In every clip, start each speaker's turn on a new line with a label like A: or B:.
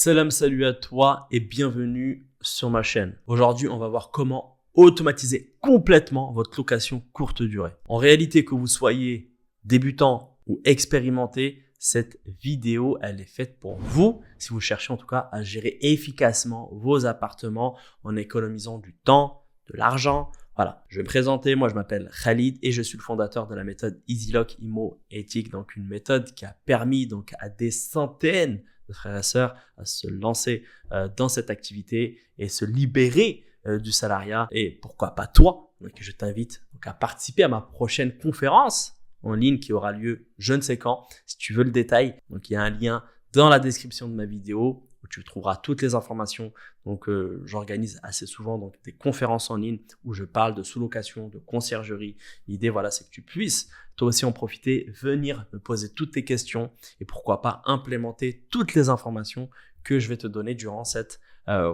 A: Salut à toi et bienvenue sur ma chaîne. Aujourd'hui, on va voir comment automatiser complètement votre location courte durée. En réalité, que vous soyez débutant ou expérimenté, cette vidéo, elle est faite pour vous, si vous cherchez en tout cas à gérer efficacement vos appartements en économisant du temps, de l'argent. Voilà, je vais me présenter, moi je m'appelle Khalid et je suis le fondateur de la méthode EasyLock Immo Éthique, donc une méthode qui a permis donc à des centaines de frères et sœurs à se lancer dans cette activité et se libérer du salariat. Et pourquoi pas toi? Donc je t'invite donc à participer à ma prochaine conférence en ligne qui aura lieu je ne sais quand, si tu veux le détail. Donc il y a un lien dans la description de ma vidéo où tu trouveras toutes les informations. Donc j'organise assez souvent donc des conférences en ligne où je parle de sous-location, de conciergerie. L'idée voilà, c'est que tu puisses toi aussi en profiter, venir me poser toutes tes questions et pourquoi pas implémenter toutes les informations que je vais te donner durant cette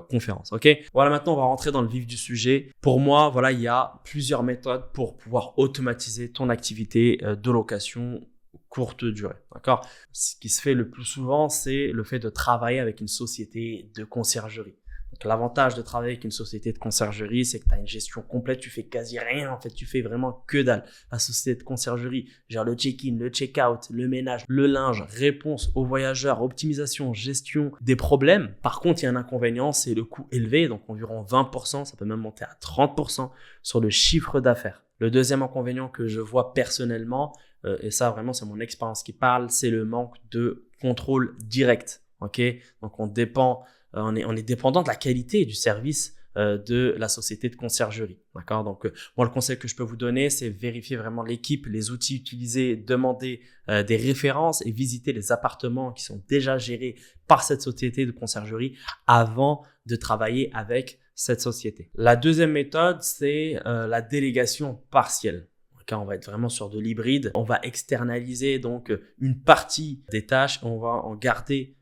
A: conférence. Ok, voilà, maintenant on va rentrer dans le vif du sujet. Pour moi, voilà, il y a plusieurs méthodes pour pouvoir automatiser ton activité de location courte durée. D'accord? Ce qui se fait le plus souvent, c'est le fait de travailler avec une société de conciergerie. Donc, l'avantage de travailler avec une société de conciergerie, c'est que tu as une gestion complète, tu fais quasi rien en fait, tu fais vraiment que dalle. La société de conciergerie gère le check-in, le check-out, le ménage, le linge, réponse aux voyageurs, optimisation, gestion des problèmes. Par contre, il y a un inconvénient, c'est le coût élevé, donc environ 20%, ça peut même monter à 30% sur le chiffre d'affaires. Le deuxième inconvénient que je vois personnellement, et ça vraiment c'est mon expérience qui parle, c'est le manque de contrôle direct. Ok, donc on est dépendant de la qualité et du service de la société de conciergerie. D'accord, donc moi le conseil que je peux vous donner, c'est vérifier vraiment l'équipe, les outils utilisés, demander des références et visiter les appartements qui sont déjà gérés par cette société de conciergerie avant de travailler avec cette société. La deuxième méthode, c'est la délégation partielle. Quand on va être vraiment sur de l'hybride, on va externaliser donc une partie des tâches, on va en garder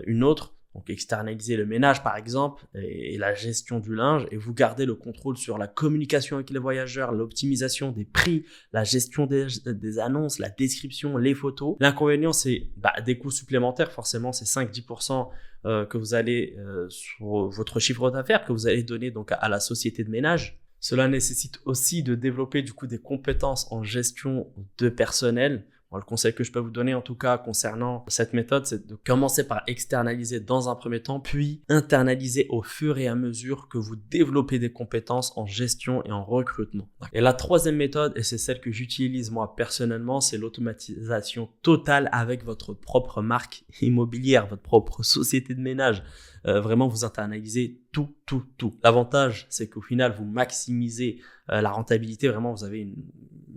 A: une autre. Donc externaliser le ménage par exemple et la gestion du linge, et vous gardez le contrôle sur la communication avec les voyageurs, l'optimisation des prix, la gestion des annonces, la description, les photos. L'inconvénient, c'est des coûts supplémentaires, forcément c'est 5-10% que vous allez sur votre chiffre d'affaires que vous allez donner donc à la société de ménage. Cela nécessite aussi de développer du coup des compétences en gestion de personnel. Le conseil que je peux vous donner en tout cas concernant cette méthode, c'est de commencer par externaliser dans un premier temps, puis internaliser au fur et à mesure que vous développez des compétences en gestion et en recrutement. Et la troisième méthode, et c'est celle que j'utilise moi personnellement, c'est l'automatisation totale avec votre propre marque immobilière, votre propre société de ménage. Vraiment, vous internalisez tout. L'avantage, c'est qu'au final, vous maximisez la rentabilité. Vraiment, vous avez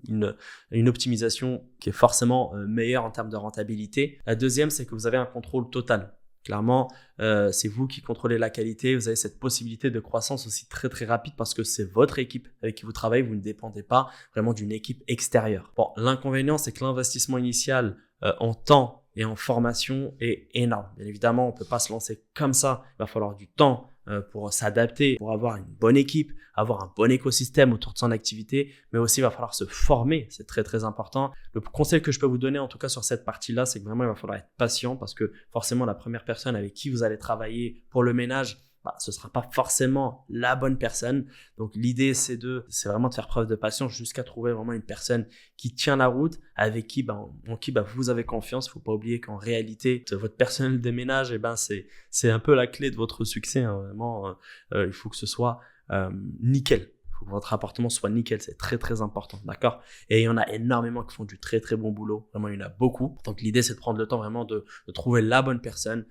A: une optimisation qui est forcément meilleure en termes de rentabilité. La deuxième, c'est que vous avez un contrôle total. Clairement, c'est vous qui contrôlez la qualité. Vous avez cette possibilité de croissance aussi très rapide parce que c'est votre équipe avec qui vous travaillez. Vous ne dépendez pas vraiment d'une équipe extérieure. Bon, l'inconvénient, c'est que l'investissement initial en temps et en formation est énorme. Bien évidemment, on ne peut pas se lancer comme ça. Il va falloir du temps pour s'adapter, pour avoir une bonne équipe, avoir un bon écosystème autour de son activité, mais aussi il va falloir se former, c'est très important. Le conseil que je peux vous donner en tout cas sur cette partie-là, c'est que vraiment il va falloir être patient parce que forcément la première personne avec qui vous allez travailler pour le ménage, ce sera pas forcément la bonne personne. Donc l'idée c'est vraiment de faire preuve de patience jusqu'à trouver vraiment une personne qui tient la route, avec qui en qui vous avez confiance. Il faut pas oublier qu'en réalité votre personnel de ménage, c'est un peu la clé de votre succès, hein. Vraiment il faut que ce soit nickel. Il faut que votre appartement soit nickel, c'est très important, d'accord? Et il y en a énormément qui font du très bon boulot, vraiment il y en a beaucoup. Donc l'idée c'est de prendre le temps vraiment de trouver la bonne personne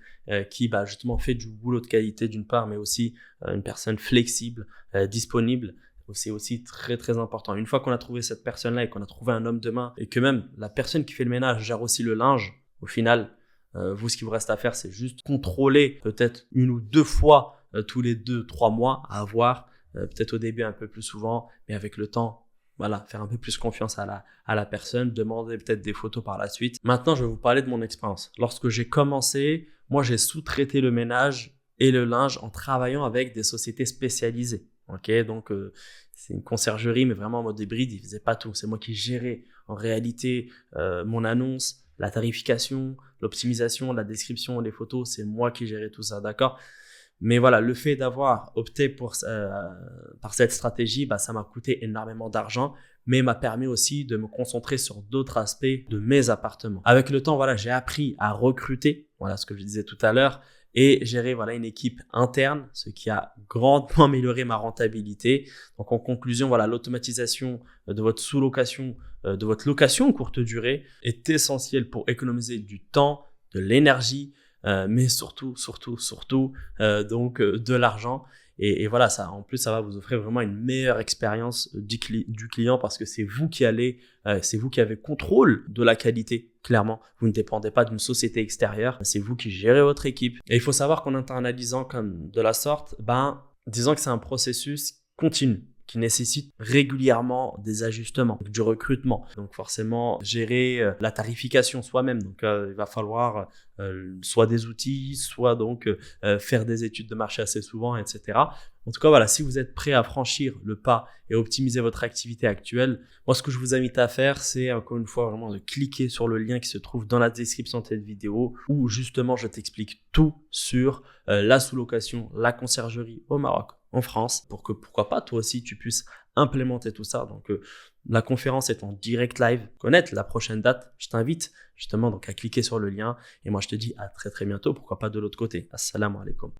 A: qui justement fait du boulot de qualité d'une part, mais aussi une personne flexible, disponible. C'est aussi très important. Une fois qu'on a trouvé cette personne-là et qu'on a trouvé un homme de main et que même la personne qui fait le ménage gère aussi le linge, au final, vous ce qu'il vous reste à faire c'est juste contrôler peut-être 1 ou 2 fois tous les 2-3 mois à avoir. Peut-être au début un peu plus souvent, mais avec le temps, voilà, faire un peu plus confiance à la personne, demander peut-être des photos par la suite. Maintenant, je vais vous parler de mon expérience. Lorsque j'ai commencé, moi, j'ai sous-traité le ménage et le linge en travaillant avec des sociétés spécialisées. Ok, donc c'est une conciergerie, mais vraiment en mode hybride, ils faisaient pas tout. C'est moi qui gérais en réalité mon annonce, La tarification, l'optimisation, la description, les photos, c'est moi qui gérais tout ça, d'accord? Mais voilà, le fait d'avoir opté par cette stratégie, ça m'a coûté énormément d'argent, mais m'a permis aussi de me concentrer sur d'autres aspects de mes appartements. Avec le temps, voilà, j'ai appris à recruter, voilà ce que je disais tout à l'heure, et gérer voilà une équipe interne, ce qui a grandement amélioré ma rentabilité. Donc en conclusion, voilà, l'automatisation de votre sous-location, de votre location courte durée est essentielle pour économiser du temps, de l'énergie, mais surtout de l'argent. Et voilà, ça, en plus, ça va vous offrir vraiment une meilleure expérience du client parce que c'est vous qui c'est vous qui avez contrôle de la qualité. Clairement, vous ne dépendez pas d'une société extérieure, c'est vous qui gérez votre équipe. Et il faut savoir qu'en internalisant comme de la sorte, disons que c'est un processus continu qui nécessite régulièrement des ajustements, du recrutement. Donc forcément, gérer la tarification soi-même. Donc il va falloir soit des outils, soit donc faire des études de marché assez souvent, etc. En tout cas, voilà, si vous êtes prêt à franchir le pas et optimiser votre activité actuelle, moi, ce que je vous invite à faire, c'est encore une fois vraiment de cliquer sur le lien qui se trouve dans la description de cette vidéo où justement, je t'explique tout sur la sous-location, la conciergerie au Maroc, en France, pour que pourquoi pas toi aussi tu puisses implémenter tout ça. Donc la conférence est en direct live. Connaître la prochaine date, je t'invite justement donc à cliquer sur le lien et moi je te dis à très très bientôt, pourquoi pas de l'autre côté. Assalamu alaikum.